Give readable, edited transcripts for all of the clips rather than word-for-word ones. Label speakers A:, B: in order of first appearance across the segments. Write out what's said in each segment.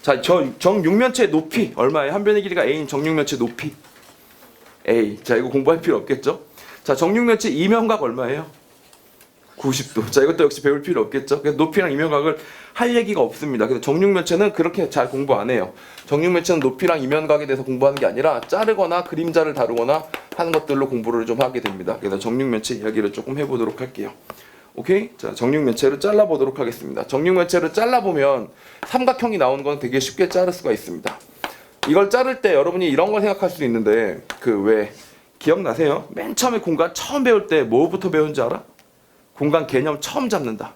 A: 자, 정육면체의 높이 얼마예요? 한 변의 길이가 a인 정육면체 높이 a. 자, 이거 공부할 필요 없겠죠? 자, 정육면체 이면각 얼마예요? 90도. 자, 이것도 역시 배울 필요 없겠죠? 그래서 높이랑 이면각을 할 얘기가 없습니다. 그래서 정육면체는 그렇게 잘 공부 안 해요. 정육면체는 높이랑 이면각에 대해서 공부하는 게 아니라 자르거나 그림자를 다루거나 하는 것들로 공부를 좀 하게 됩니다. 그래서 정육면체 이야기를 조금 해보도록 할게요. 오케이? 자, 정육면체를 잘라보도록 하겠습니다. 정육면체를 잘라보면 삼각형이 나오는 건 되게 쉽게 자를 수가 있습니다. 이걸 자를 때 여러분이 이런 걸 생각할 수 있는데 기억나세요? 맨 처음에 공간 처음 배울 때 뭐부터 배운지 알아? 공간 개념 처음 잡는다.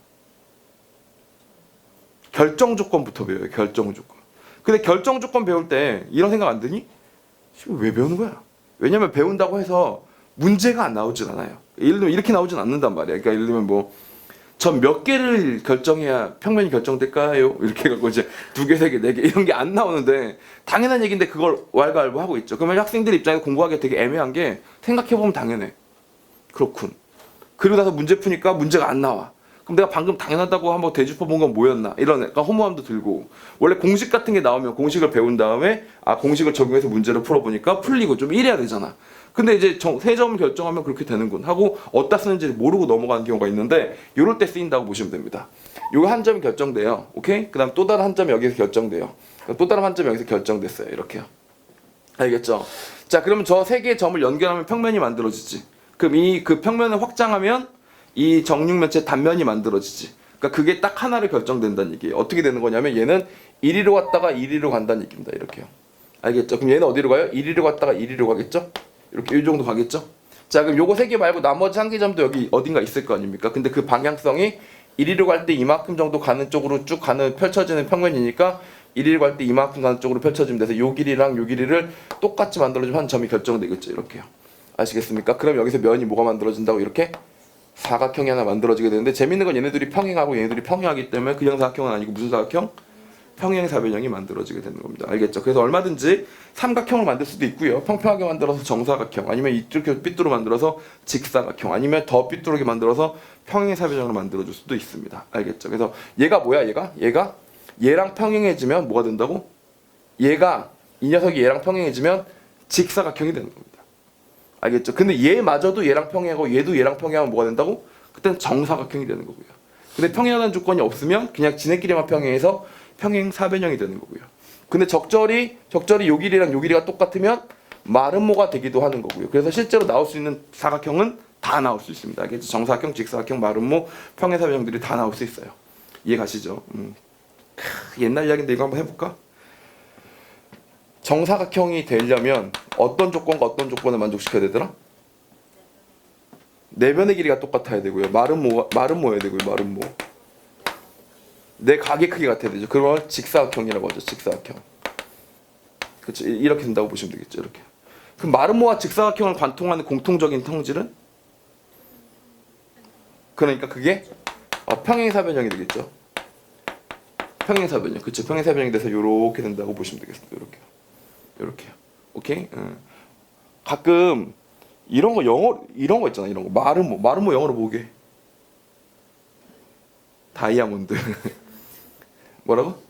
A: 결정조건부터 배워요. 결정조건. 근데 결정조건 배울 때 이런 생각 안 드니? 지금 왜 배우는 거야? 왜냐면 배운다고 해서 문제가 안 나오진 않아요. 예를 들면 이렇게 나오진 않는단 말이야. 그러니까 예를 들면 전 몇 개를 결정해야 평면이 결정될까요? 이렇게 해갖고 이제 2개, 3개, 4개 이런 게 안 나오는데 당연한 얘기인데 그걸 왈가왈부 하고 있죠. 그러면 학생들 입장에서 공부하기 되게 애매한 게 생각해보면 당연해. 그렇군. 그리고 나서 문제 푸니까 문제가 안 나와. 그럼 내가 방금 당연하다고 한번 되짚어본 건 뭐였나? 이런 약간 허무함도 들고 원래 공식 같은 게 나오면 공식을 배운 다음에 공식을 적용해서 문제를 풀어보니까 풀리고 좀 이래야 되잖아. 근데 이제 세 점을 결정하면 그렇게 되는군 하고 어디다 쓰는지 모르고 넘어가는 경우가 있는데 이럴 때 쓰인다고 보시면 됩니다. 요거 한 점이 결정돼요. 오케이? 그 다음 또 다른 한 점이 여기서 결정돼요. 또 다른 한 점이 여기서 결정됐어요. 이렇게요. 알겠죠? 자, 그러면 저 세 개의 점을 연결하면 평면이 만들어지지. 그럼 그 평면을 확장하면 이 정육면체 단면이 만들어지지. 그러니까 그게 딱 하나를 결정된다는 얘기예요. 어떻게 되는 거냐면 얘는 이리로 갔다가 이리로 간다는 얘기입니다. 이렇게요. 알겠죠? 그럼 얘는 어디로 가요? 이리로 갔다가 이리로 가겠죠? 이렇게 이 정도 가겠죠? 자, 그럼 요거 세 개 말고 나머지 한 개 점도 여기 어딘가 있을 거 아닙니까? 근데 그 방향성이 이리로 갈 때 이만큼 정도 가는 쪽으로 쭉 펼쳐지는 평면이니까 이리로 갈 때 이만큼 가는 쪽으로 펼쳐지면 돼서 요 길이랑 요 길이를 똑같이 만들어주면 한 점이 결정되겠죠? 이렇게요. 아시겠습니까? 그럼 여기서 면이 뭐가 만들어진다고? 이렇게 사각형이 하나 만들어지게 되는데 재밌는 건 얘네들이 평행하고 얘네들이 평행하기 때문에 그냥 사각형은 아니고 무슨 사각형? 평행사변형이 만들어지게 되는 겁니다. 알겠죠? 그래서 얼마든지 삼각형을 만들 수도 있고요. 평평하게 만들어서 정사각형, 아니면 이렇게 삐뚤어 만들어서 직사각형, 아니면 더 삐뚤게 만들어서 평행사변형을 만들어줄 수도 있습니다. 알겠죠? 그래서 얘가 뭐야? 얘가 얘랑 평행해지면 뭐가 된다고? 이 녀석이 얘랑 평행해지면 직사각형이 되는 겁니다. 알겠죠? 근데 얘마저도 얘랑 평행하고 얘도 얘랑 평행하면 뭐가 된다고? 그때는 정사각형이 되는 거고요. 근데 평행하다는 조건이 없으면 그냥 지네끼리만 평행해서 평행사변형이 되는 거고요. 근데 적절히 요 길이랑 요 길이가 똑같으면 마름모가 되기도 하는 거고요. 그래서 실제로 나올 수 있는 사각형은 다 나올 수 있습니다. 알겠죠? 정사각형, 직사각형, 마름모, 평행사변형들이 다 나올 수 있어요. 이해 가시죠? 옛날 이야기인데 이거 한번 해볼까? 정사각형이 되려면 어떤 조건과 어떤 조건을 만족시켜야 되더라? 내변의 길이가 똑같아야 되고요. 마름모여야 되고요. 마름모. 내 각의 크기 같아야 되죠. 그걸 직사각형이라고 하죠. 직사각형. 그렇죠. 이렇게 된다고 보시면 되겠죠. 이렇게. 그럼 마름모와 직사각형을 관통하는 공통적인 성질은? 그러니까 그게 평행사변형이 되겠죠. 평행사변형. 그렇죠. 평행사변형이 돼서 이렇게 된다고 보시면 되겠습니다. 이렇게요. 오케이? 가끔 이런 거 있잖아. 이런 거. 마름모 영어로 뭐게? 다이아몬드. 뭐라고?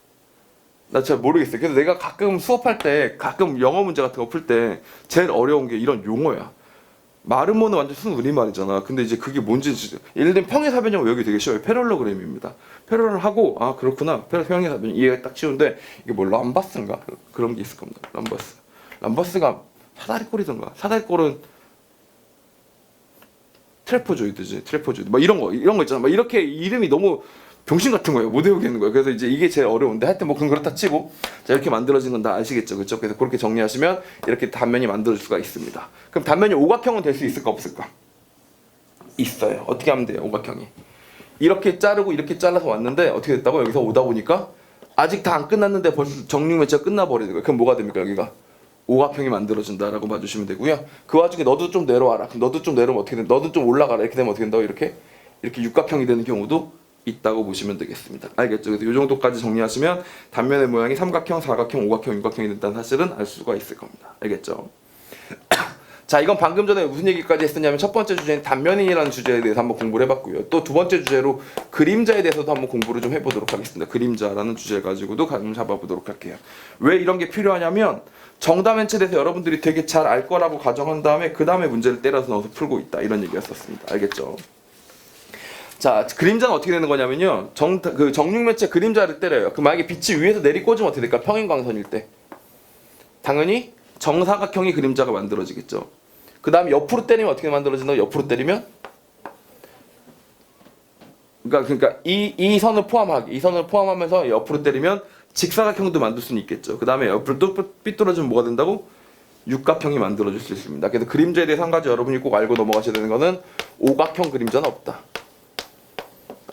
A: 나 잘 모르겠어요. 그래서 내가 가끔 수업할 때 가끔 영어 문제 같은 거 풀 때 제일 어려운 게 이런 용어야. 마름모는 완전 순 우리말이잖아. 근데 이제 그게 뭔지 예를 들면 평행사변형 외우기 되게 쉬워요. 패럴로그램입니다. 패럴을 하고 그렇구나. 평행사변형 이해가 딱 쉬운데 이게 뭐 람바스인가? 그런 게 있을 겁니다. 람바스가 사다리꼴이던가. 사다리꼴은 트래퍼조이드지. 막 이런 거 있잖아. 막 이렇게 이름이 너무 병신 같은 거예요. 못 외우겠는 거예요. 그래서 이제 이게 제일 어려운데 하여튼 뭐 그렇다 치고 자 이렇게 만들어진 건 다 아시겠죠, 그렇죠? 그래서 그렇게 정리하시면 이렇게 단면이 만들어질 수가 있습니다. 그럼 단면이 오각형은 될 수 있을까 없을까? 있어요. 어떻게 하면 돼요, 오각형이? 이렇게 자르고 이렇게 잘라서 왔는데 어떻게 됐다고? 여기서 오다 보니까 아직 다 안 끝났는데 벌써 정육면체가 끝나버리는 거예요. 그럼 뭐가 됩니까? 여기가 오각형이 만들어진다라고 봐주시면 되고요. 그 와중에 너도 좀 내려와라. 그럼 너도 좀 내려오면 어떻게 돼? 너도 좀 올라가라. 이렇게 되면 어떻게 된다고? 이렇게 육각형이 되는 경우도 있다고 보시면 되겠습니다. 알겠죠? 그래서 이 정도까지 정리하시면 단면의 모양이 삼각형, 사각형, 오각형, 육각형이 된다는 사실은 알 수가 있을 겁니다. 알겠죠? 자, 이건 방금 전에 무슨 얘기까지 했었냐면 첫 번째 주제인 단면인이라는 주제에 대해서 한번 공부를 해봤고요. 또 두 번째 주제로 그림자에 대해서도 한번 공부를 좀 해보도록 하겠습니다. 그림자라는 주제 가지고도 감 잡아보도록 할게요. 왜 이런 게 필요하냐면 정답면체에 대해서 여러분들이 되게 잘 알 거라고 가정한 다음에 그 다음에 문제를 때려서 넣어서 풀고 있다, 이런 얘기였었습니다. 알겠죠? 자, 그림자는 어떻게 되는 거냐면요, 정육면체 그림자를 때려요. 그 만약에 빛이 위에서 내리 꽂으면 어떻게 될까? 평행광선일 때 당연히 정사각형의 그림자가 만들어지겠죠. 그 다음에 옆으로 때리면 어떻게 만들어진다고? 옆으로 때리면 그러니까 이 선을 포함하면서 옆으로 때리면 직사각형도 만들 수는 있겠죠. 그 다음에 옆으로 또 삐뚤어지면 뭐가 된다고? 육각형이 만들어질 수 있습니다. 그래서 그림자에 대해서 한 가지 여러분이 꼭 알고 넘어가셔야 되는 거는 오각형 그림자는 없다.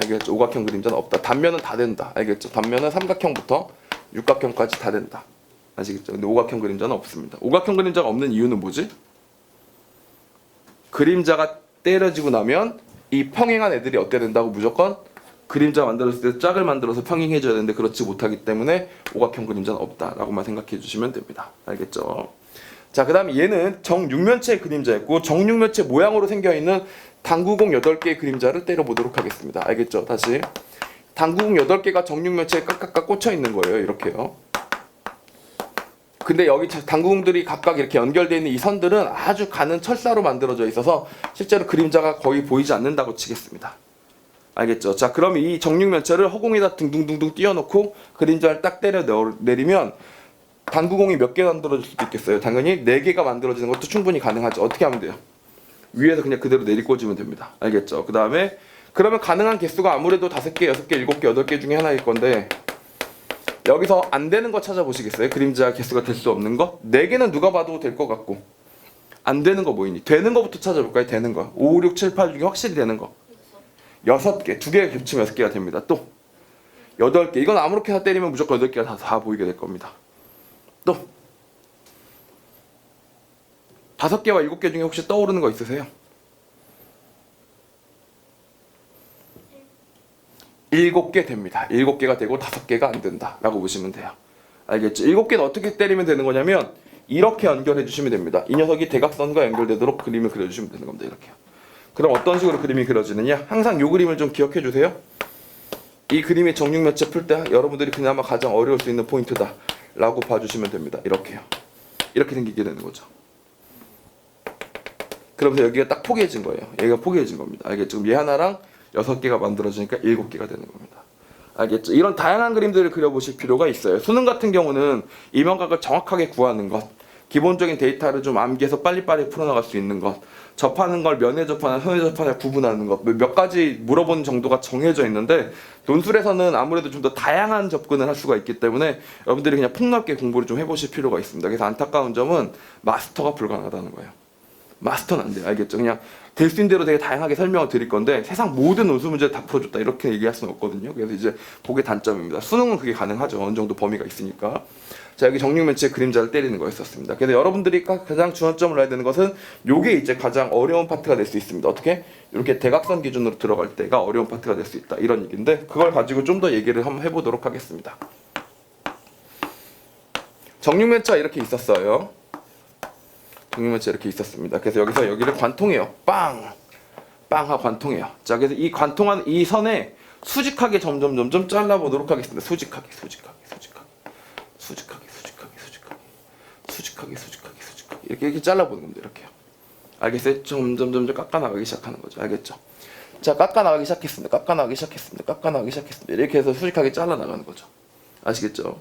A: 알겠죠? 오각형 그림자는 없다. 단면은 다 된다. 알겠죠? 단면은 삼각형부터 육각형까지 다 된다. 아시겠죠? 근데 오각형 그림자는 없습니다. 오각형 그림자가 없는 이유는 뭐지? 그림자가 때려지고 나면 이 평행한 애들이 어때야 된다고? 무조건 그림자 만들었을 때 짝을 만들어서 평행해져야 되는데 그렇지 못하기 때문에 오각형 그림자는 없다라고만 생각해 주시면 됩니다. 알겠죠? 자, 그 다음에 얘는 정육면체 그림자였고 정육면체 모양으로 생겨있는 당구공 8개의 그림자를 때려보도록 하겠습니다. 알겠죠? 다시 당구공 8개가 정육면체에 깍깍깍 꽂혀있는 거예요. 이렇게요. 근데 여기 당구공들이 각각 이렇게 연결되어 있는 이 선들은 아주 가는 철사로 만들어져 있어서 실제로 그림자가 거의 보이지 않는다고 치겠습니다. 알겠죠? 자, 그럼 이 정육면체를 허공에다 둥둥둥둥 띄워놓고 그림자를 딱 때려 내리면 당구공이 몇 개 만들어질 수도 있겠어요? 당연히 4개가 만들어지는 것도 충분히 가능하죠. 어떻게 하면 돼요? 위에서 그냥 그대로 내리꽂으면 됩니다. 알겠죠? 그 다음에 그러면 가능한 개수가 아무래도 5개, 6개, 7개, 8개 중에 하나일 건데 여기서 안 되는 거 찾아보시겠어요? 그림자 개수가 될 수 없는 거? 4개는 누가 봐도 될 것 같고 안 되는 거 뭐이니? 되는 거부터 찾아볼까요? 되는 거 5, 6, 7, 8 중에 확실히 되는 거 6개, 2개가 겹치면 6개가 됩니다. 또 8개, 이건 아무렇게나 때리면 무조건 8개가 다 보이게 될 겁니다. 또 5개와 7개 중에 혹시 떠오르는 거 있으세요? 7개 됩니다. 7개가 되고 5개가 안 된다 라고 보시면 돼요. 알겠죠? 7개는 어떻게 때리면 되는 거냐면 이렇게 연결해 주시면 됩니다. 이 녀석이 대각선과 연결되도록 그림을 그려주시면 되는 겁니다. 이렇게요. 그럼 어떤 식으로 그림이 그려지느냐? 항상 이 그림을 좀 기억해 주세요. 이 그림의 정육면체 풀 때 여러분들이 그나마 가장 어려울 수 있는 포인트다 라고 봐주시면 됩니다. 이렇게요. 이렇게 생기게 되는 거죠. 그러면서 여기가 딱 포개진 거예요. 여기가 포개진 겁니다. 알겠죠? 지금 얘 하나랑 6개가 만들어지니까 7개가 되는 겁니다. 알겠죠? 이런 다양한 그림들을 그려보실 필요가 있어요. 수능 같은 경우는 이면각을 정확하게 구하는 것, 기본적인 데이터를 좀 암기해서 빨리빨리 풀어나갈 수 있는 것, 접하는 걸 면에 접하나 선에 접하나 구분하는 것, 몇 가지 물어보는 정도가 정해져 있는데 논술에서는 아무래도 좀 더 다양한 접근을 할 수가 있기 때문에 여러분들이 그냥 폭넓게 공부를 좀 해보실 필요가 있습니다. 그래서 안타까운 점은 마스터가 불가능하다는 거예요. 마스터는 안 돼요. 알겠죠? 그냥 될 수 있는 대로 되게 다양하게 설명을 드릴 건데 세상 모든 논술 문제를 다 풀어줬다 이렇게 얘기할 수는 없거든요. 그래서 이제 그게 단점입니다. 수능은 그게 가능하죠. 어느 정도 범위가 있으니까. 자, 여기 정육면체 그림자를 때리는 거였었습니다. 그래서 여러분들이 가장 중요점을 놔야 되는 것은 요게 이제 가장 어려운 파트가 될 수 있습니다. 어떻게? 이렇게 대각선 기준으로 들어갈 때가 어려운 파트가 될 수 있다. 이런 얘기인데 그걸 가지고 좀 더 얘기를 한번 해보도록 하겠습니다. 정육면체가 이렇게 있었어요. 정육면체 이렇게 있었습니다. 그래서 여기서 여기를 관통해요. 빵! 빵하고 관통해요. 자, 그래서 이 관통한 이 선에 수직하게 점점 잘라보도록 하겠습니다. 수직하게 이렇게 잘라보는 겁니다. 이렇게요. 알겠어요? 점점 깎아나가기 시작하는 거죠. 알겠죠? 자, 깎아나가기 시작했습니다. 이렇게 해서 수직하게 잘라나가는 거죠. 아시겠죠?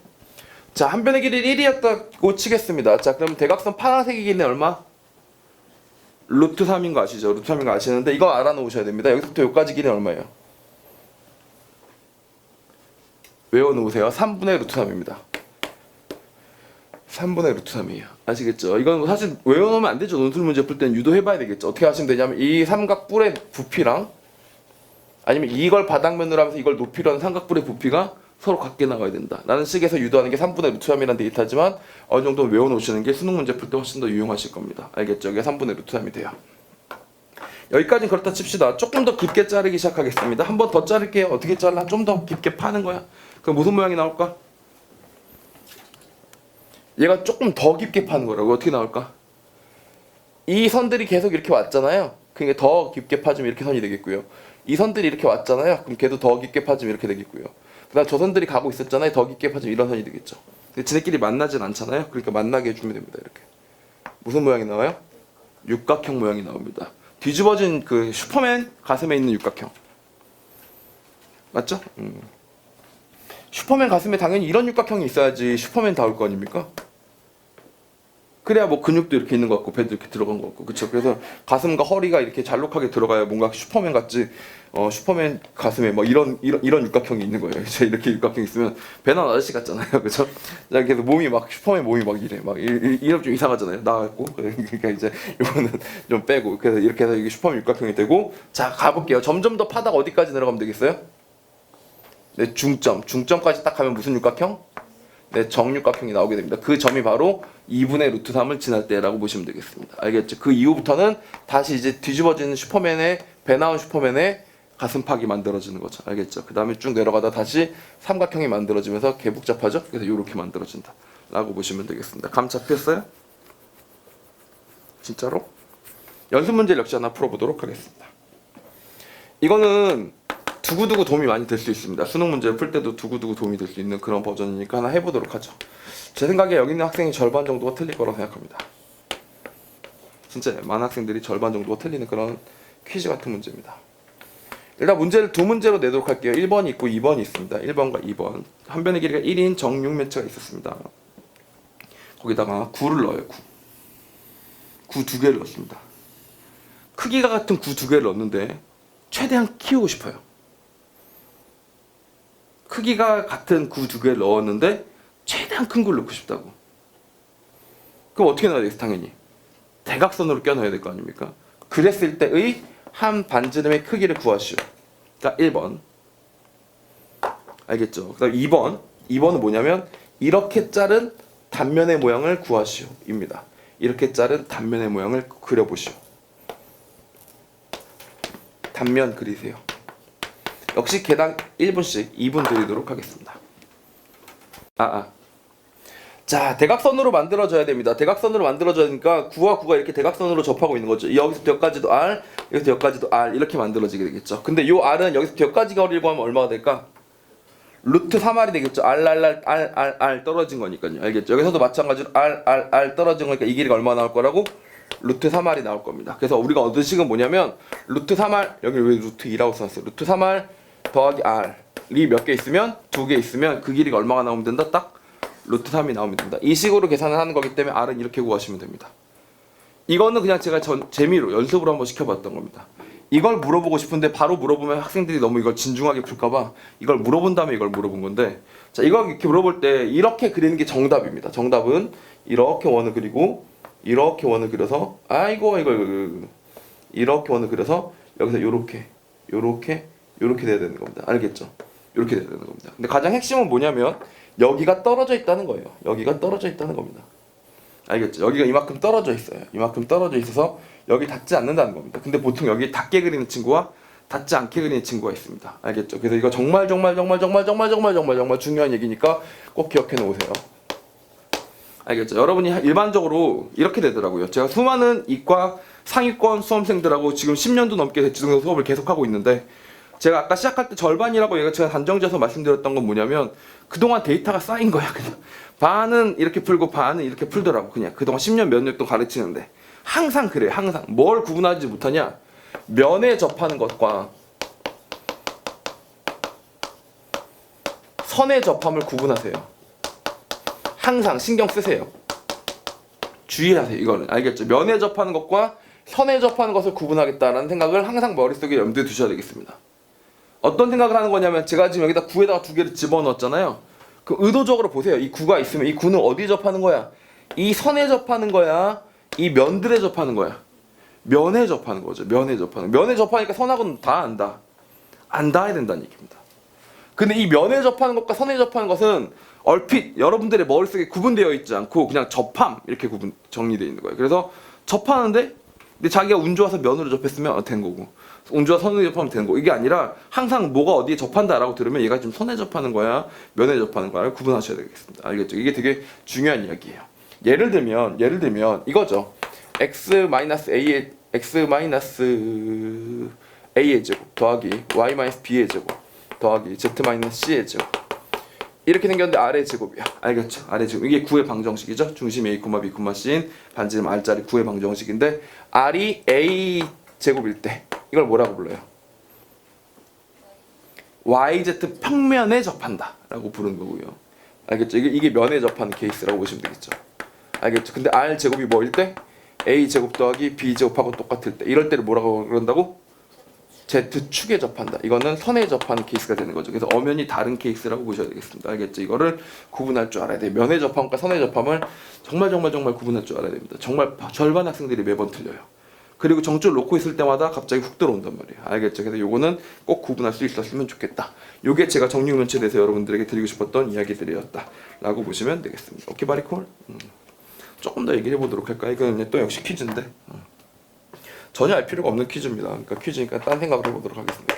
A: 자, 한 변의 길이 1이었다고 치겠습니다. 자, 그럼 대각선 파란색의 길이는 얼마? 루트 3인 거 아시죠? 루트 3인 거 아시는데 이거 알아놓으셔야 됩니다. 여기서부터 여기까지 길이는 얼마예요? 외워놓으세요. 3분의 루트 3입니다. 3분의 루트 3이에요. 아시겠죠? 이건 사실 외워놓으면 안 되죠. 논술 문제 풀 때는 유도해봐야 되겠죠. 어떻게 하시면 되냐면 이 삼각뿔의 부피랑 아니면 이걸 바닥면으로 하면서 이걸 높이로 하는 삼각뿔의 부피가 서로 같게 나가야 된다 라는 식에서 유도하는 게 3분의 루트 3이라는 데이터지만 어느 정도 외워놓으시는 게 수능 문제 풀 때 훨씬 더 유용하실 겁니다. 알겠죠? 이게 3분의 루트 3이 돼요. 여기까지는 그렇다 칩시다. 조금 더 깊게 자르기 시작하겠습니다. 한 번 더 자를게요. 어떻게 잘라? 좀 더 깊게 파는 거야. 그럼 무슨 모양이 나올까? 얘가 조금 더 깊게 파는 거라고. 어떻게 나올까? 이 선들이 계속 이렇게 왔잖아요. 그러니까 더 깊게 파주면 이렇게 선이 되겠고요. 이 선들이 이렇게 왔잖아요. 그럼 걔도 더 깊게 파주면 이렇게 되겠고요. 그다음 저 선들이 가고 있었잖아요. 더 깊게 파주면 이런 선이 되겠죠. 근데 지네끼리 만나진 않잖아요. 그러니까 만나게 해주면 됩니다. 이렇게. 무슨 모양이 나와요? 육각형 모양이 나옵니다. 뒤집어진 그 슈퍼맨 가슴에 있는 육각형. 맞죠? 슈퍼맨 가슴에 당연히 이런 육각형이 있어야지 슈퍼맨 다울 거 아닙니까? 그래야 뭐 근육도 이렇게 있는 것 같고 배도 이렇게 들어간 것 같고 그쵸? 그래서 가슴과 허리가 이렇게 잘록하게 들어가야 뭔가 슈퍼맨 같지. 슈퍼맨 가슴에 뭐 이런 육각형이 있는 거예요. 이제 이렇게 육각형이 있으면 배나온 아저씨 같잖아요, 그렇죠? 그래서 몸이 막 슈퍼맨 몸이 막 이래, 막 이런 좀 이상하잖아요. 나갔고 그러니까 이제 이거는 좀 빼고 그래서 이렇게 해서 이게 슈퍼맨 육각형이 되고 자 가볼게요. 점점 더 파다가 어디까지 내려가면 되겠어요? 네, 중점까지 딱 가면 무슨 육각형? 네, 정육각형이 나오게 됩니다. 그 점이 바로 2분의 루트 3을 지날 때라고 보시면 되겠습니다. 알겠죠? 그 이후부터는 다시 이제 뒤집어지는 슈퍼맨의 배 나온 슈퍼맨의 가슴팍이 만들어지는 거죠. 알겠죠? 그 다음에 쭉 내려가다 다시 삼각형이 만들어지면서 개 복잡하죠? 그래서 이렇게 만들어진다 라고 보시면 되겠습니다. 감 잡혔어요? 진짜로? 연습 문제 역시 하나 풀어보도록 하겠습니다. 이거는 두고두고 도움이 많이 될 수 있습니다. 수능 문제를 풀 때도 두고두고 도움이 될 수 있는 그런 버전이니까 하나 해보도록 하죠. 제 생각에 여기 있는 학생이 절반 정도가 틀릴 거라고 생각합니다. 진짜 많은 학생들이 절반 정도가 틀리는 그런 퀴즈 같은 문제입니다. 일단 문제를 두 문제로 내도록 할게요. 1번이 있고 2번이 있습니다. 1번과 2번. 한 변의 길이가 1인 정육면체가 있었습니다. 거기다가 9를 넣어요. 9 두 개를 넣습니다. 크기가 같은 9 두 개를 넣었는데 최대한 키우고 싶어요. 크기가 같은 9 두 개를 넣었는데 최대한 큰 걸 넣고 싶다고. 그럼 어떻게 넣어야 되겠어? 당연히 대각선으로 껴넣어야 될 거 아닙니까? 그랬을 때의 한 반지름의 크기를 구하시오. 자, 1번. 알겠죠? 그 다음 2번. 2번은 뭐냐면 이렇게 자른 단면의 모양을 구하시오 입니다. 이렇게 자른 단면의 모양을 그려보시오. 단면 그리세요. 역시 개당 1분씩 2분 드리도록 하겠습니다. 자, 대각선으로 만들어져야 됩니다. 대각선으로 만들어져야 되니까 9와 9가 이렇게 대각선으로 접하고 있는 거죠. 여기서부터 여기까지도 R, 여기서 여기까지도 R 이렇게 만들어지게 되겠죠. 근데 요 R은 여기서부터 여기까지 거리를 구하면 얼마가 될까? 루트 3R이 되겠죠. R 떨어진 거니까요. 알겠죠? 여기서도 마찬가지로 R 떨어진 거니까 이 길이가 얼마 나올 거라고? 루트 3R이 나올 겁니다. 그래서 우리가 얻은 식은 뭐냐면 루트 3R, 여기 왜 루트 2라고 써놨어요? 루트 3R 더하기 R이 몇 개 있으면 2개 있으면 그 길이가 얼마가 나오면 된다? 딱 루트 3이 나오면 된다. 이 식으로 계산을 하는 거기 때문에 R은 이렇게 구하시면 됩니다. 이거는 그냥 제가 재미로 연습으로 한번 시켜봤던 겁니다. 이걸 물어보고 싶은데 바로 물어보면 학생들이 너무 이걸 진중하게 풀까봐 이걸 물어본 다음에 이걸 물어본 건데, 자, 이거 이렇게 물어볼 때 이렇게 그리는 게 정답입니다. 정답은 이렇게 원을 그리고 이렇게 원을 그려서 이렇게 원을 그려서 여기서 요렇게 돼야 되는 겁니다. 알겠죠? 이렇게 돼야 되는 겁니다. 근데 가장 핵심은 뭐냐면 여기가 떨어져 있다는 거예요. 여기가 떨어져 있다는 겁니다. 알겠죠? 여기가 이만큼 떨어져 있어요. 이만큼 떨어져 있어서 여기 닿지 않는다는 겁니다. 근데 보통 여기 닿게 그리는 친구와 닿지 않게 그리는 친구가 있습니다. 알겠죠? 그래서 이거 정말 중요한 얘기니까 꼭 기억해 놓으세요. 알겠죠? 여러분이 일반적으로 이렇게 되더라고요. 제가 수많은 이과 상위권 수험생들하고 지금 10년도 넘게 대치동에서 수업을 계속하고 있는데, 제가 아까 시작할 때 절반이라고 제가 단정지어서 말씀드렸던 건 뭐냐면 그동안 데이터가 쌓인 거야. 그냥 반은 이렇게 풀고 반은 이렇게 풀더라고. 그냥 그동안 10년 몇 년 동안 가르치는데 항상 그래. 항상 뭘 구분하지 못하냐, 면에 접하는 것과 선에 접함을 구분하세요. 항상 신경 쓰세요. 주의하세요. 이거는 알겠죠? 면에 접하는 것과 선에 접하는 것을 구분하겠다라는 생각을 항상 머릿속에 염두에 두셔야 되겠습니다. 어떤 생각을 하는 거냐면, 제가 지금 여기다 9에다가 두 개를 집어넣었잖아요. 그 의도적으로 보세요. 이 9가 있으면 이 9는 어디 접하는 거야? 이 선에 접하는 거야? 이 면들에 접하는 거야? 면에 접하는 거죠. 면에 접하니까 선하고는 다 안다. 안 닿아야 된다는 얘기입니다. 근데 이 면에 접하는 것과 선에 접하는 것은 얼핏 여러분들의 머릿속에 구분되어 있지 않고 그냥 접함 이렇게 정리되어 있는 거예요. 그래서 접하는데 근데 자기가 운 좋아서 면으로 접했으면 된 거고, 운 좋아서 선에 접하면 되는 거고, 이게 아니라 항상 뭐가 어디에 접한다라고 들으면 얘가 지금 선에 접하는 거야, 면에 접하는 거야를 구분하셔야 되겠습니다. 알겠죠? 이게 되게 중요한 이야기예요. 예를 들면 이거죠. A의 제곱 더하기 Y-B의 제곱 더하기 Z-C의 제곱 이렇게 생겼는데 R의 제곱이야. 알겠죠? R의 제곱. 이게 9의 방정식이죠. 중심이 A, B, C인 반지름 R짜리 9의 방정식인데 R이 A 제곱일 때 이걸 뭐라고 불러요? YZ 평면에 접한다 라고 부르는 거고요. 알겠죠? 이게 면에 접하는 케이스라고 보시면 되겠죠. 알겠죠? 근데 R 제곱이 뭐일 때? A 제곱 더하기 B 제곱하고 똑같을 때 이럴 때를 뭐라고 그런다고? Z축에 접한다. 이거는 선에 접하는 케이스가 되는 거죠. 그래서 엄연히 다른 케이스라고 보셔야 되겠습니다. 알겠죠? 이거를 구분할 줄 알아야 돼요. 면의 접함과 선의 접함을 정말 구분할 줄 알아야 됩니다. 정말 절반 학생들이 매번 틀려요. 그리고 정줄 놓고 있을 때마다 갑자기 훅 들어온단 말이에요. 알겠죠? 그래서 요거는 꼭 구분할 수 있었으면 좋겠다. 요게 제가 정육면체에 대해서 여러분들에게 드리고 싶었던 이야기들이었다 라고 보시면 되겠습니다. 오케이 바리콜? 조금 더 얘기해 보도록 할까요? 이거는 또 역시 퀴즈인데 전혀 알 필요가 없는 퀴즈입니다. 그러니까 퀴즈니까 딴 생각을 해보도록 하겠습니다.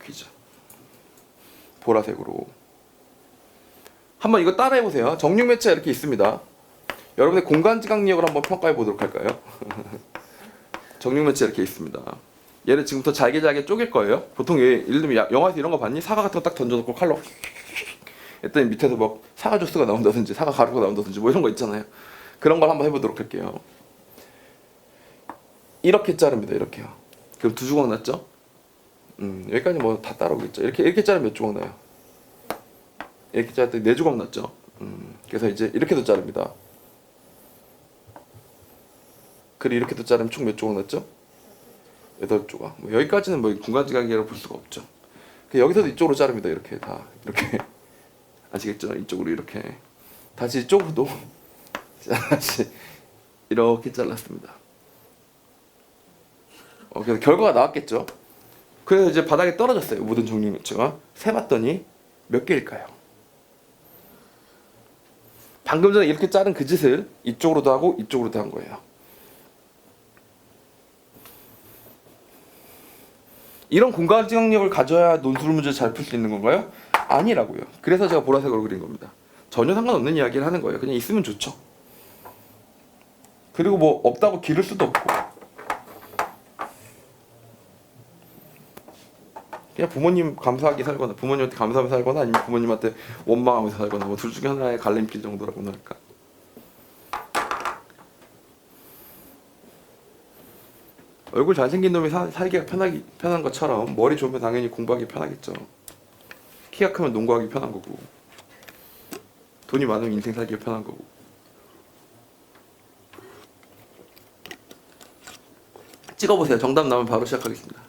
A: 퀴즈 보라색으로 한번 이거 따라해 보세요. 정육면체가 이렇게 있습니다. 여러분의 공간지각력을 한번 평가해 보도록 할까요? 정육면체 이렇게 있습니다. 얘를 지금부터 잘게 쪼갤 거예요. 보통 예를 들면 영화에서 이런 거 봤니? 사과 같은 거 딱 던져놓고 칼로 했더니 밑에서 막 사과 주스가 나온다든지 사과 가루가 나온다든지 뭐 이런 거 있잖아요. 그런 걸 한번 해보도록 할게요. 이렇게 자릅니다. 이렇게요. 그럼 2조각 났죠? 여기까지 뭐 다 따라오겠죠. 이렇게 자르면 몇 조각 나요? 이렇게 자르면 4조각 났죠? 그래서 이제 이렇게도 자릅니다. 그리고 이렇게도 자르면 총 몇 조각 났죠? 8조각. 뭐 여기까지는 뭐 공간지각이라고 볼 수가 없죠. 여기서도 이쪽으로 자릅니다. 이렇게 다 이렇게 아시겠죠? 이쪽으로 이렇게 다시 이쪽으로도 다시 이렇게 잘랐습니다. 그래서 결과가 나왔겠죠. 그래서 이제 바닥에 떨어졌어요. 모든 정육면체가 세봤더니 몇 개일까요? 방금 전에 이렇게 자른 그 짓을 이쪽으로도 하고 이쪽으로도 한 거예요. 이런 공간지각력을 가져야 논술 문제를 잘 풀 수 있는 건가요? 아니라고요. 그래서 제가 보라색으로 그린 겁니다. 전혀 상관없는 이야기를 하는 거예요. 그냥 있으면 좋죠. 그리고 뭐 없다고 기를 수도 없고 그냥 부모님 감사하게 살거나 부모님한테 감사하면서 살거나 아니면 부모님한테 원망하면서 살거나 뭐 둘 중에 하나의 갈림길 정도라고나 할까. 얼굴 잘생긴 놈이 살기가 편한 것처럼 머리 좋으면 당연히 공부하기 편하겠죠. 키가 크면 농구하기 편한 거고 돈이 많으면 인생 살기가 편한 거고. 찍어보세요. 정답 나오면 바로 시작하겠습니다.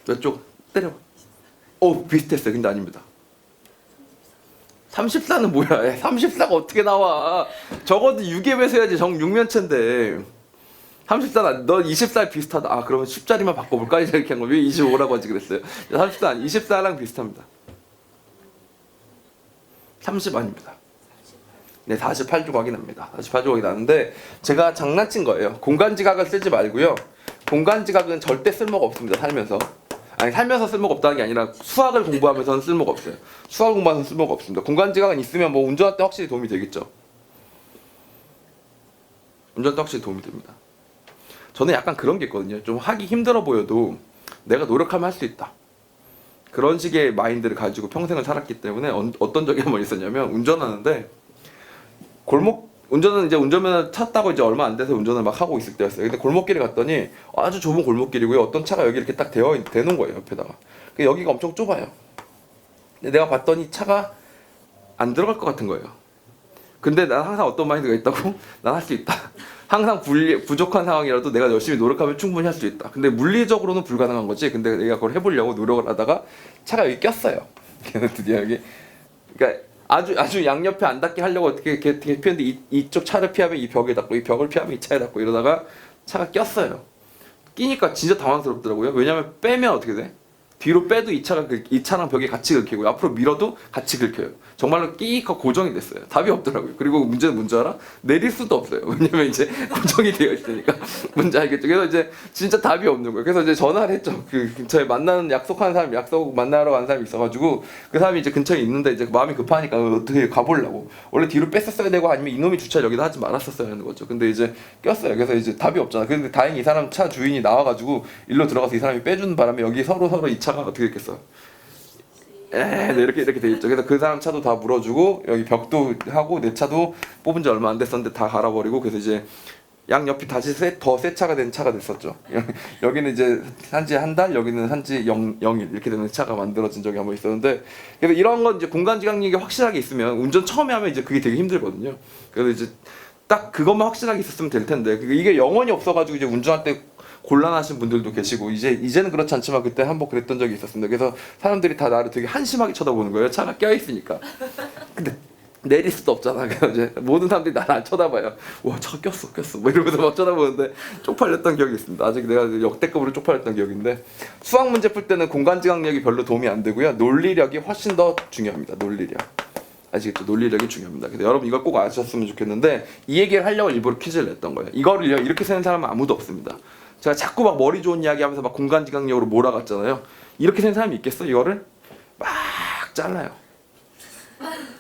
A: 몇 쪽? 때려. 비슷했어요. 근데 아닙니다. 34는 뭐야? 34가 어떻게 나와? 적어도 6에 배서야지 정육면체인데 34는 너 24랑 비슷하다. 그러면 10자리만 바꿔볼까? 이렇게 한 거. 왜 25라고 하지 그랬어요? 34 24랑 비슷합니다. 30 아닙니다. 네, 48조각이 납니다. 48조각이 나는데 제가 장난친 거예요. 공간지각을 쓰지 말고요. 공간지각은 절대 쓸모가 없습니다. 살면서 쓸모가 없다는 게 아니라 수학을 공부하면서는 쓸모가 없어요. 수학을 공부하면서는 쓸모가 없습니다. 공간지각은 있으면 뭐 운전할 때 확실히 도움이 되겠죠. 운전할 때 확실히 도움이 됩니다. 저는 약간 그런 게 있거든요. 좀 하기 힘들어 보여도 내가 노력하면 할 수 있다. 그런 식의 마인드를 가지고 평생을 살았기 때문에 어떤 적이 한번 있었냐면 운전하는데 운전은 이제 운전면허 탔다고 이제 얼마 안 돼서 운전을 막 하고 있을 때였어요. 근데 골목길에 갔더니 아주 좁은 골목길이고요. 어떤 차가 여기 이렇게 딱 대놓은 거예요. 옆에다가. 여기가 엄청 좁아요. 근데 내가 봤더니 차가 안 들어갈 것 같은 거예요. 근데 난 항상 어떤 마인드가 있다고? 난 할 수 있다. 항상 부족한 상황이라도 내가 열심히 노력하면 충분히 할 수 있다. 근데 물리적으로는 불가능한 거지. 근데 내가 그걸 해보려고 노력을 하다가 차가 여기 꼈어요. 드디어 여기. 그러니까 아주 양옆에 안 닿게 하려고 어떻게 피했는데 이쪽 차를 피하면 이 벽에 닿고 이 벽을 피하면 이 차에 닿고 이러다가 차가 꼈어요. 끼니까 진짜 당황스럽더라고요. 왜냐면 빼면 어떻게 돼? 뒤로 빼도 이 차랑 벽이 같이 긁히고 앞으로 밀어도 같이 긁혀요. 정말로 끼익 하고 고정이 됐어요. 답이 없더라고요. 그리고 문제는 뭔지 알아? 내릴 수도 없어요. 왜냐면 이제 고정이 되어 있으니까. 뭔지 알겠죠? 그래서 이제 진짜 답이 없는 거예요. 그래서 이제 전화를 했죠. 그 근처에 만나는 약속한 사람, 약속 만나러 간 사람이 있어가지고 그 사람이 이제 근처에 있는데 이제 마음이 급하니까 어떻게 가보려고. 원래 뒤로 뺐었어야 되고 아니면 이놈이 주차를 여기다 하지 말았었어야 하는 거죠. 근데 이제 꼈어요. 그래서 이제 답이 없잖아. 근데 다행히 이 사람 차 주인이 나와가지고 일로 들어가서 이 사람이 빼주는 바람에 여기 서로 이 차가 어떻게 됐겠어? 네, 이렇게 돼 있죠. 그래서 그 사람 차도 다 물어주고 여기 벽도 하고 내 차도 뽑은 지 얼마 안 됐었는데 다 갈아버리고 그래서 이제 양 옆이 다시 더 새 차가 된 차가 됐었죠. 여기는 이제 산지 한 달, 여기는 산지 0일 이렇게 되는 차가 만들어진 적이 한번 있었는데 그래서 이런 건 이제 공간지각력이 확실하게 있으면 운전 처음에 하면 이제 그게 되게 힘들거든요. 그래서 이제 딱 그것만 확실하게 있었으면 될 텐데 이게 영원히 없어가지고 이제 운전할 때 곤란하신 분들도 계시고 이제는 그렇지 않지만 그때 한번 그랬던 적이 있었습니다. 그래서 사람들이 다 나를 되게 한심하게 쳐다보는 거예요. 차가 껴있으니까. 근데 내릴 수도 없잖아. 그래서 이제 모든 사람들이 나를 안 쳐다봐요. 와 차가 꼈어 뭐 이러면서 막 쳐다보는데 쪽팔렸던 기억이 있습니다. 아직 내가 역대급으로 쪽팔렸던 기억인데 수학 문제 풀 때는 공간지각력이 별로 도움이 안 되고요. 논리력이 훨씬 더 중요합니다. 논리력. 아시겠죠? 논리력이 중요합니다. 그래서 여러분 이걸 꼭 아셨으면 좋겠는데 이 얘기를 하려고 일부러 퀴즈를 냈던 거예요. 이거를요 이렇게 세는 사람은 아무도 없습니다. 제가 자꾸 막 머리 좋은 이야기 하면서 막 공간지각력으로 몰아갔잖아요. 이렇게 센 사람이 있겠어? 이거를 막 잘라요.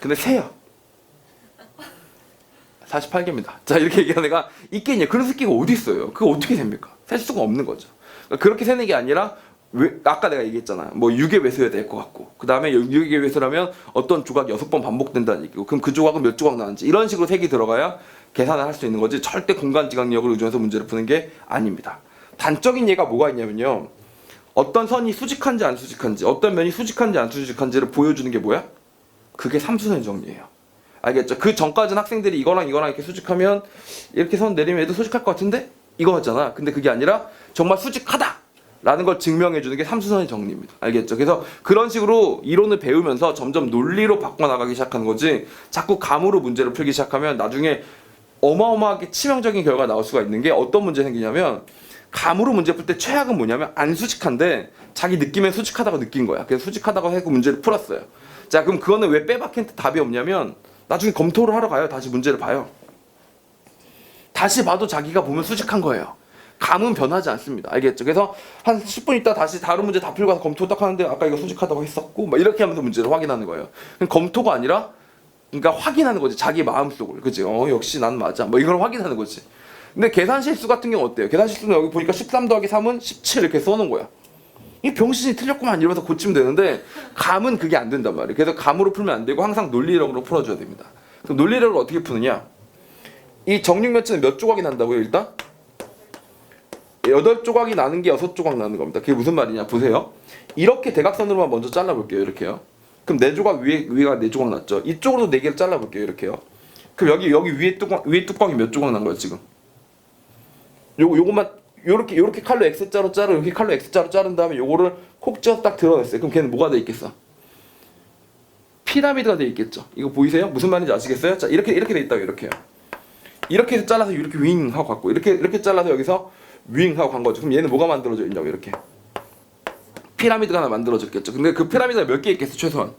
A: 근데 세요. 48개입니다. 자 이렇게 얘기하는 애가 있겠냐? 그런 새끼가 어디 있어요? 그거 어떻게 셉니까? 셀 수가 없는 거죠. 그러니까 그렇게 세는 게 아니라 아까 내가 얘기했잖아. 뭐 6의 외소여야 될 것 같고 그 다음에 6의 외소라면 어떤 조각 6번 반복된다는 얘기고 그럼 그 조각은 몇 조각 나왔는지 이런 식으로 색이 들어가야 계산을 할 수 있는 거지 절대 공간지각력을 의존해서 문제를 푸는 게 아닙니다. 단적인 예가 뭐가 있냐면요. 어떤 선이 수직한지 안 수직한지 어떤 면이 수직한지 안 수직한지를 보여주는 게 뭐야? 그게 삼수선 정리예요. 알겠죠? 그 전까지는 학생들이 이거랑 이렇게 수직하면 이렇게 선 내리면 얘도 수직할 것 같은데? 이거 같잖아. 근데 그게 아니라 정말 수직하다! 라는 걸 증명해주는 게 삼수선의 정리입니다. 알겠죠? 그래서 그런 식으로 이론을 배우면서 점점 논리로 바꿔나가기 시작하는 거지 자꾸 감으로 문제를 풀기 시작하면 나중에 어마어마하게 치명적인 결과가 나올 수가 있는 게 어떤 문제 생기냐면 감으로 문제 풀 때 최악은 뭐냐면 안 수직한데 자기 느낌에 수직하다고 느낀 거야. 그래서 수직하다고 해서 문제를 풀었어요. 자 그럼 그거는 왜 빼박힌 답이 없냐면 나중에 검토를 하러 가요. 다시 문제를 봐요. 다시 봐도 자기가 보면 수직한 거예요. 감은 변하지 않습니다. 알겠죠? 그래서 한 10분 있다 다시 다른 문제 다 풀고 와서 검토 딱 하는데 아까 이거 수직하다고 했었고 막 이렇게 하면서 문제를 확인하는 거예요. 검토가 아니라 그러니까 확인하는 거지. 자기 마음속을. 그치? 역시 난 맞아. 뭐 이걸 확인하는 거지. 근데 계산 실수 같은 경우 어때요? 계산 실수는 여기 보니까 13 더하기 3은 17 이렇게 써놓은 거야. 이 병신이 틀렸구만 이러면서 고치면 되는데 감은 그게 안 된단 말이에요. 그래서 감으로 풀면 안 되고 항상 논리력으로 풀어줘야 됩니다. 그럼 논리력을 어떻게 푸느냐? 이 정육면체는 몇 조각이 난다고요? 일단 8조각이 나는 게 6조각 나는 겁니다. 그게 무슨 말이냐? 보세요. 이렇게 대각선으로만 먼저 잘라볼게요. 이렇게요. 그럼 4조각 위가 4조각 났죠. 이쪽으로도 4개를 잘라볼게요. 이렇게요. 그럼 여기 위에 뚜껑이 몇 조각 난 거예요 지금? 요것만 요렇게 칼로 X자로 자르고 이렇게 칼로 X자로 자른 다음에 요거를 콕 쪄서 딱 드러냈어요. 그럼 걔는 뭐가 돼 있겠어? 피라미드가 돼 있겠죠. 이거 보이세요? 무슨 말인지 아시겠어요? 자 이렇게 돼 있다고 이렇게요. 이렇게 해서 잘라서 이렇게 윙 하고 갔고 이렇게 잘라서 여기서 윙 하고 간 거죠. 그럼 얘는 뭐가 만들어져 있냐고 이렇게 피라미드가 하나 만들어졌겠죠. 근데 그 피라미드가 몇 개 있겠어 최소한?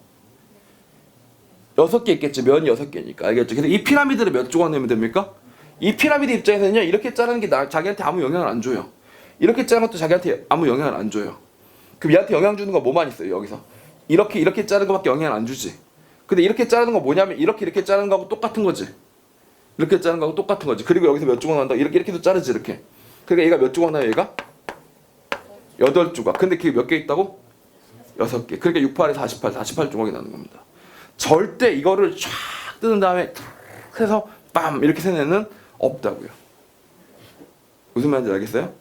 A: 6개 있겠죠. 면이 6개니까 알겠죠. 그래서 이 피라미드를 몇 조각 내면 됩니까? 이 피라미드 입장에서는요 이렇게 자르는 게 자기한테 아무 영향을 안 줘요. 이렇게 자르는 것도 자기한테 아무 영향을 안 줘요. 그럼 얘한테 영향 주는 거 뭐만 있어요 여기서? 이렇게 자르는 거밖에 영향을 안 주지. 근데 이렇게 자르는 거 뭐냐면 이렇게 자르는 거하고 똑같은 거지. 이렇게 자르는 거하고 똑같은 거지. 그리고 여기서 몇 조각 난다. 이렇게도 자르지 이렇게. 그러니까 얘가 몇 조각 나요 얘가? 8조각. 근데 그게 몇 개 있다고? 6개. 그러니까 6, 8에 48 조각이 나는 겁니다. 절대 이거를 쫙 뜯은 다음에 해서 빰 이렇게 센 애는 없다고요. 무슨 말인지 알겠어요?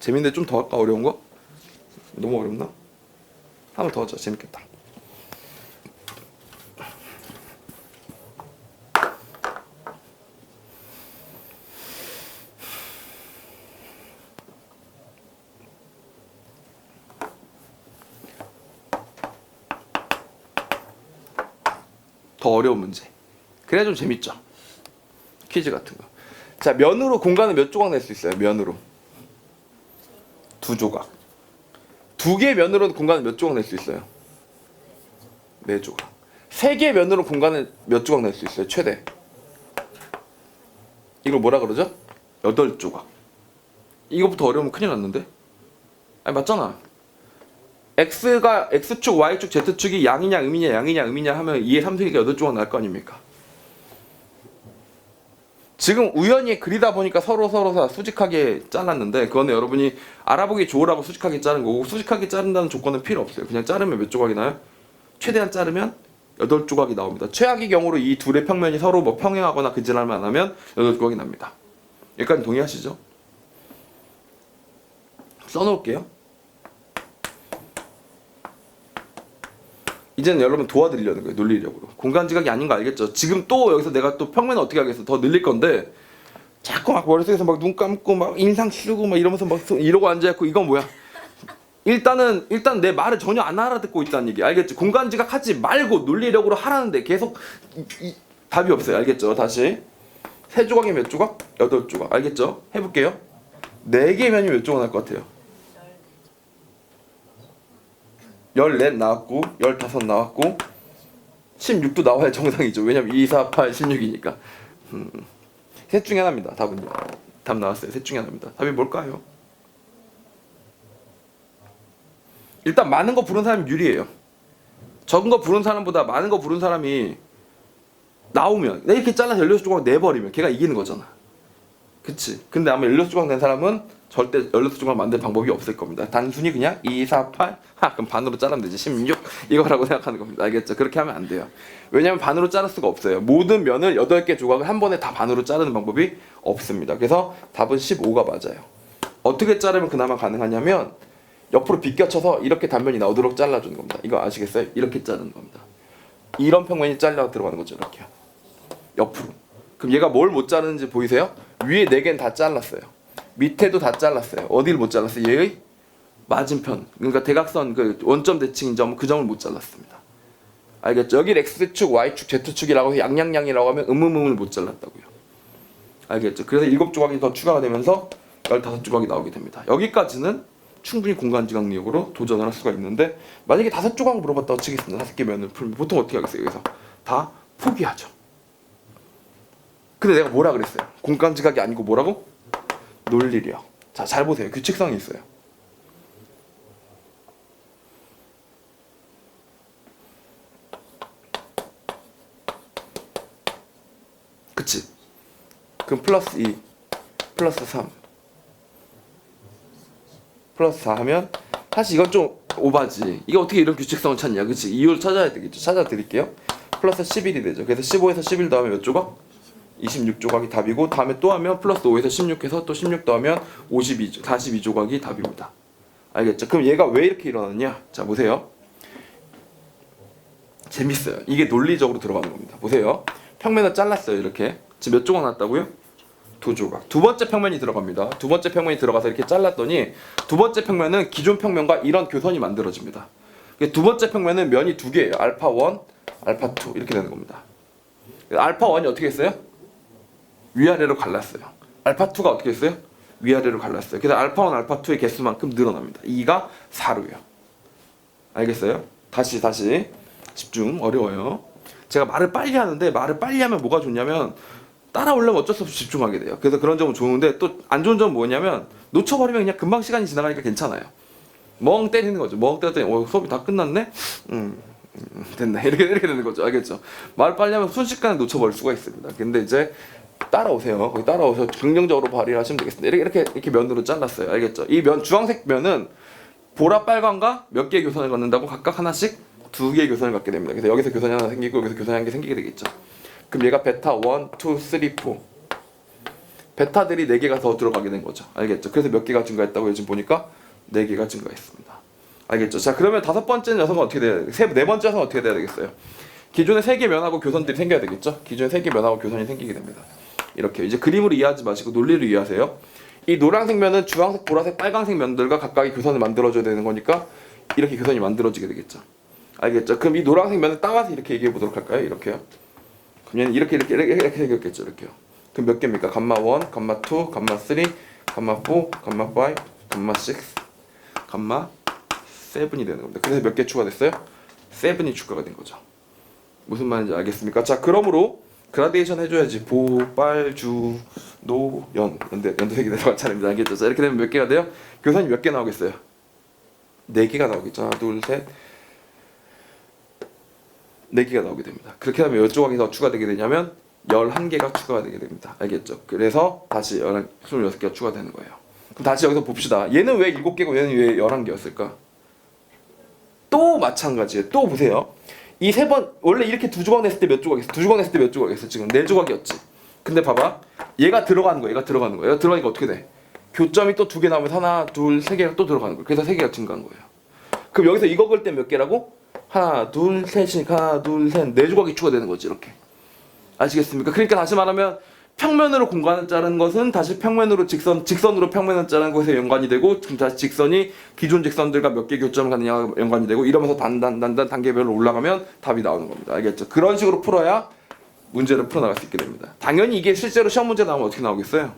A: 재밌는데 좀 더 할까? 어려운 거? 너무 어렵나? 한번 더 하자. 재밌겠다. 더 어려운 문제. 그래야 좀 재밌죠. 퀴즈 같은 거. 자, 면으로 공간을 몇 조각 낼 수 있어요? 면으로. 두 조각. 두 개의 면으로 공간을 몇 조각 낼 수 있어요? 네 조각. 세 개의 면으로 공간을 몇 조각 낼 수 있어요? 최대. 이걸 뭐라 그러죠? 8조각. 이것부터 어려우면 큰일 났는데? 아니 맞잖아. X가 X축, Y축, Z축이 양이냐 음이냐 양이냐 음이냐 하면 2의 3승이니까 8조각 날 거 아닙니까? 지금 우연히 그리다 보니까 서로 다 수직하게 잘랐는데 그거는 여러분이 알아보기 좋으라고 수직하게 자른 거고 수직하게 자른다는 조건은 필요 없어요. 그냥 자르면 몇 조각이 나요? 최대한 자르면 8조각이 나옵니다. 최악의 경우로 이 둘의 평면이 서로 뭐 평행하거나 그질할만 하면 8조각이 납니다. 여기까지 동의하시죠? 써놓을게요. 이제는 여러분 도와드리려는 거예요. 논리력으로. 공간지각이 아닌 거 알겠죠? 지금 또 여기서 내가 또 평면을 어떻게 하겠어? 더 늘릴 건데 자꾸 막 머릿속에서 막 눈 감고 막 인상 쓰고 막 이러면서 막 이러고 앉아있고 이건 뭐야? 일단 내 말을 전혀 안 알아듣고 있다는 얘기 알겠지? 공간지각 하지 말고 논리력으로 하라는데 계속 답이 없어요. 알겠죠? 다시 세 조각이 몇 조각? 8조각. 알겠죠? 해볼게요. 4개의 면이 몇 조각 날 것 같아요? 14 나왔고 15 나왔고 16도 나와야 정상이죠. 왜냐면 2, 4, 8, 16이니까 셋 중에 하나입니다. 답은요. 답 나왔어요. 셋 중에 하나입니다. 답이 뭘까요? 일단 많은 거 부른 사람이 유리해요. 적은 거 부른 사람보다 많은 거 부른 사람이 나오면 이렇게 잘라서 16조각 내버리면 걔가 이기는 거잖아. 그치? 근데 아마 16조각 낸 사람은 절대 16조각 만들 방법이 없을 겁니다. 단순히 그냥 2, 4, 8 그럼 반으로 자르면 되지 16 이거라고 생각하는 겁니다. 알겠죠? 그렇게 하면 안 돼요. 왜냐면 반으로 자를 수가 없어요. 모든 면을 8개 조각을 한 번에 다 반으로 자르는 방법이 없습니다. 그래서 답은 15가 맞아요. 어떻게 자르면 그나마 가능하냐면 옆으로 비껴쳐서 이렇게 단면이 나오도록 잘라주는 겁니다. 이거 아시겠어요? 이렇게 자르는 겁니다. 이런 평면이 잘려 들어가는 거죠. 이렇게요. 옆으로. 그럼 얘가 뭘 못 자르는지 보이세요? 위에 4개는 다 잘랐어요. 밑에도 다 잘랐어요. 어디를 못 잘랐어요? 얘의 맞은편. 그러니까 대각선 그 원점 대칭인 점 그 점을 못 잘랐습니다. 알겠죠? 여기 X축, Y축, Z축이라고 해서 양양양이라고 하면 음을 못 잘랐다고요. 알겠죠? 그래서 7조각이 더 추가가 되면서 15조각이 나오게 됩니다. 여기까지는 충분히 공간지각력으로 도전을 할 수가 있는데 만약에 5조각 물어봤다고 치겠습니다. 5개 면을 풀면 보통 어떻게 하겠어요? 여기서 다 포기하죠. 근데 내가 뭐라 그랬어요? 공간지각이 아니고 뭐라고? 논리력. 자, 잘 보세요. 규칙성이 있어요. 그치? 그럼 플러스 2, 플러스 3, 플러스 4 하면 사실 이건 좀 오바지. 이거 어떻게 이런 규칙성을 찾냐? 그치? 이유를 찾아야 되겠죠. 찾아드릴게요. 플러스 11이 되죠. 그래서 15에서 11 더하면 몇 조각? 26조각이 답이고 다음에 또 하면 플러스 5에서 16 해서 또 16 더하면 42조각이 답입니다. 알겠죠? 그럼 얘가 왜 이렇게 일어났냐? 자 보세요. 재밌어요. 이게 논리적으로 들어가는 겁니다. 보세요. 평면을 잘랐어요. 이렇게. 지금 몇 조각 났다고요? 2조각. 두 번째 평면이 들어갑니다. 두 번째 평면이 들어가서 이렇게 잘랐더니 두 번째 평면은 기존 평면과 이런 교선이 만들어집니다. 두 번째 평면은 면이 2개예요. 알파 1, 알파 2 이렇게 되는 겁니다. 알파 1이 어떻게 했어요? 위아래로 갈랐어요. 알파 2가 어떻게 했어요? 위아래로 갈랐어요. 그래서 알파 1, 알파 2의 개수만큼 늘어납니다. 2가 4로요. 알겠어요? 다시 집중. 어려워요. 제가 말을 빨리 하는데 말을 빨리 하면 뭐가 좋냐면 따라오려면 어쩔 수 없이 집중하게 돼요. 그래서 그런 점은 좋은데 또 안 좋은 점은 뭐냐면 놓쳐버리면 그냥 금방 시간이 지나가니까 괜찮아요. 멍 때리는 거죠. 멍 때렸더니 수업이 다 끝났네? 됐네. 이렇게 되는 거죠. 알겠죠? 말 빨리 하면 순식간에 놓쳐버릴 수가 있습니다. 근데 이제 따라오세요. 거기 따라오셔서 긍정적으로 발휘하시면 되겠습니다. 이렇게 면으로 잘랐어요. 알겠죠? 이 면 주황색 면은 보라 빨강과 몇 개의 교선을 갖는다고 각각 하나씩 2개의 교선을 갖게 됩니다. 그래서 여기서 교선이 하나 생기고 여기서 교선이 한 개 생기게 되겠죠. 그럼 얘가 베타 1, 2, 3, 4 베타들이 4개가 더 들어가게 된 거죠. 알겠죠? 그래서 몇 개가 증가했다고 지금 보니까 4개가 증가했습니다. 알겠죠? 자, 그러면 다섯 번째 녀석은 어떻게 돼야 돼? 네 번째 녀석은 어떻게 돼야 되겠어요? 기존에 3개 면하고 교선들이 생겨야 되겠죠? 기존에 3개 면하고 교선이 생기게 됩니다. 이렇게 이제 그림으로 이해하지 마시고 논리로 이해하세요. 이 노란색 면은 주황색, 보라색, 빨간색 면들과 각각의 교선을 만들어줘야 되는 거니까 이렇게 교선이 만들어지게 되겠죠. 알겠죠? 그럼 이 노란색 면을 따와서 이렇게 얘기해 보도록 할까요? 이렇게요. 그러면 이렇게 생겼겠죠. 이렇게요. 그럼 몇 개입니까? 감마 1, 감마 2, 감마 3, 감마 4, 감마 5, 감마 6, 감마 7이 되는 겁니다. 그래서 몇 개 추가됐어요? 7이 추가가 된 거죠. 무슨 말인지 알겠습니까? 자, 그러므로 그라데이션 해줘야지. 보, 빨, 주, 노, 연두색이 들어갈 차례입니다. 알겠죠? 자, 이렇게 되면 몇 개가 돼요? 교사님 몇 개 나오겠어요? 4개가 나오겠죠. 하나, 둘, 셋. 4개가 나오게 됩니다. 그렇게 하면 몇 조각이 더 추가되게 되냐면 11개가 추가가 되게 됩니다. 알겠죠? 그래서 다시 26개가 추가되는 거예요. 그럼 다시 여기서 봅시다. 얘는 왜 7개고 얘는 왜 11개였을까? 또 마찬가지예요. 또 보세요. 이 세 번 원래 이렇게 두 조각 냈을 때 몇 조각 있어? 두 조각 냈을 때 몇 조각 있어? 지금 4조각이었지. 근데 봐봐. 얘가 들어가는 거야. 얘가 들어가는 거야. 얘가 들어가니까 어떻게 돼? 교점이 또 2개 나오면 하나, 둘, 3개가 또 들어가는 거야. 그래서 3개가 증가한 거예요. 그럼 여기서 이거 걸 때 몇 개라고? 하나, 둘, 셋이니까 하나, 둘, 셋, 4조각이 추가되는 거지. 이렇게. 아시겠습니까? 그러니까 다시 말하면 평면으로 공간을 자르는 것은 다시 평면으로 직선으로 평면을 자르는 것에 연관이 되고, 다시 직선이 기존 직선들과 몇 개 교점을 갖느냐가 연관이 되고, 이러면서 단계별로 올라가면 답이 나오는 겁니다. 알겠죠? 그런 식으로 풀어야 문제를 풀어나갈 수 있게 됩니다. 당연히 이게 실제로 시험 문제 나오면 어떻게 나오겠어요?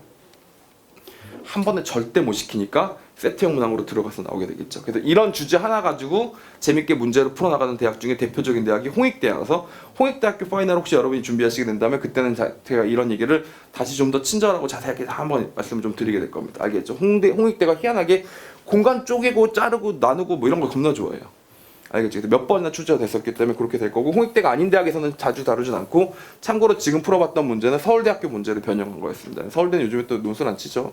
A: 한 번에 절대 못 시키니까 세트형 문항으로 들어가서 나오게 되겠죠. 그래서 이런 주제 하나 가지고 재밌게 문제를 풀어나가는 대학 중에 대표적인 대학이 홍익대학이라서 홍익대학교 파이널 혹시 여러분이 준비하시게 된다면 그때는 제가 이런 얘기를 다시 좀 더 친절하고 자세하게 한번 말씀을 좀 드리게 될 겁니다. 알겠죠? 홍익대가 희한하게 공간 쪼개고 자르고 나누고 뭐 이런 걸 겁나 좋아해요. 알겠죠? 몇 번이나 출제가 됐었기 때문에 그렇게 될 거고, 홍익대가 아닌 대학에서는 자주 다루진 않고, 참고로 지금 풀어봤던 문제는 서울대학교 문제를 변형한 거였습니다. 서울대는 요즘에 또 논술 안 치죠.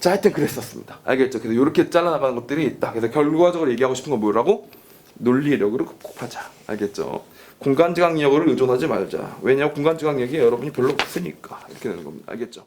A: 자, 하여튼 그랬었습니다. 알겠죠? 그래서 이렇게 잘라나가는 것들이 있다. 그래서 결과적으로 얘기하고 싶은 건 뭐라고? 논리력으로 극복하자. 알겠죠? 공간지각력을 의존하지 말자. 왜냐하면 공간지각력이 여러분이 별로 없으니까. 이렇게 되는 겁니다. 알겠죠?